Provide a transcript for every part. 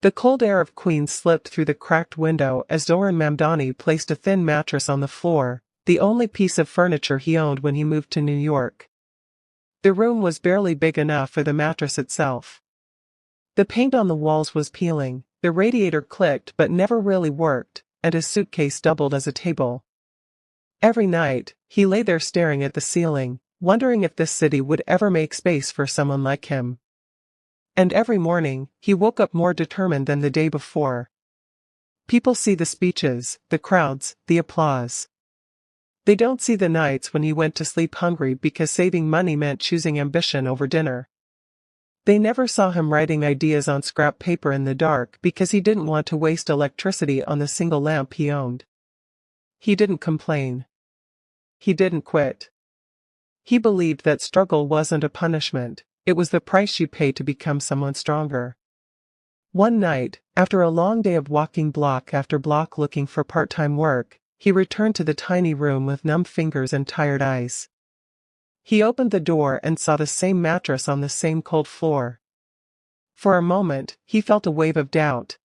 The cold air of Queens slipped through the cracked window as Zohran Mamdani placed a thin mattress on the floor, the only piece of furniture he owned when he moved to New York. The room was barely big enough for the mattress itself. The paint on the walls was peeling, the radiator clicked but never really worked, and his suitcase doubled as a table. Every night, he lay there staring at the ceiling, wondering if this city would ever make space for someone like him. And every morning, he woke up more determined than the day before. People see the speeches, the crowds, the applause. They don't see the nights when he went to sleep hungry because saving money meant choosing ambition over dinner. They never saw him writing ideas on scrap paper in the dark because he didn't want to waste electricity on the single lamp he owned. He didn't complain. He didn't quit. He believed that struggle wasn't a punishment, it was the price you pay to become someone stronger. One night, after a long day of walking block after block looking for part-time work, he returned to the tiny room with numb fingers and tired eyes. He opened the door and saw the same mattress on the same cold floor. For a moment, he felt a wave of doubt.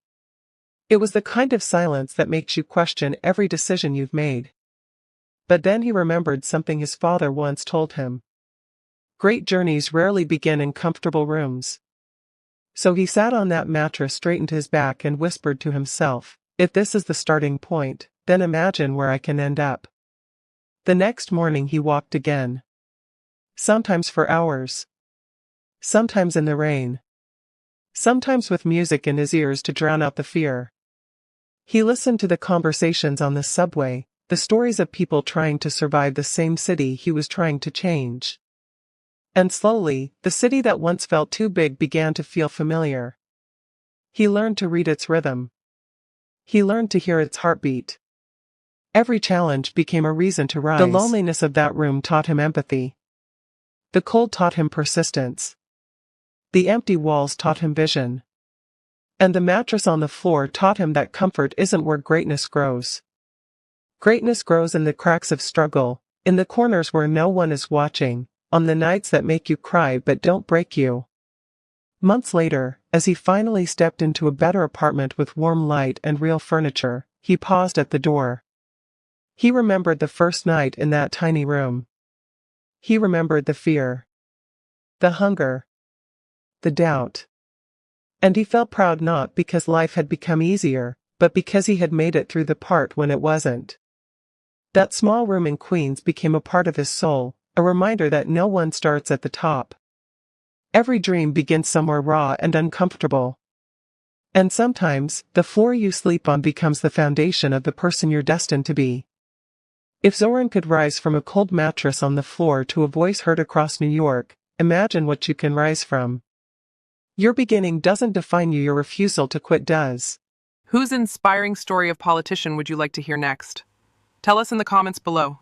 It was the kind of silence that makes you question every decision you've made. But then he remembered something his father once told him. Great journeys rarely begin in comfortable rooms. So he sat on that mattress, straightened his back and whispered to himself, if this is the starting point, then imagine where I can end up. The next morning he walked again. Sometimes for hours. Sometimes in the rain. Sometimes with music in his ears to drown out the fear. He listened to the conversations on the subway, the stories of people trying to survive the same city he was trying to change. And slowly, the city that once felt too big began to feel familiar. He learned to read its rhythm. He learned to hear its heartbeat. Every challenge became a reason to rise. The loneliness of that room taught him empathy. The cold taught him persistence. The empty walls taught him vision. And the mattress on the floor taught him that comfort isn't where greatness grows. Greatness grows in the cracks of struggle, in the corners where no one is watching, on the nights that make you cry but don't break you. Months later, as he finally stepped into a better apartment with warm light and real furniture, he paused at the door. He remembered the first night in that tiny room. He remembered the fear, the hunger, the doubt. And he felt proud not because life had become easier, but because he had made it through the part when it wasn't. That small room in Queens became a part of his soul, a reminder that no one starts at the top. Every dream begins somewhere raw and uncomfortable. And sometimes, the floor you sleep on becomes the foundation of the person you're destined to be. If Zohran could rise from a cold mattress on the floor to a voice heard across New York, imagine what you can rise from. Your beginning doesn't define you, your refusal to quit does. Whose inspiring story of politician would you like to hear next? Tell us in the comments below.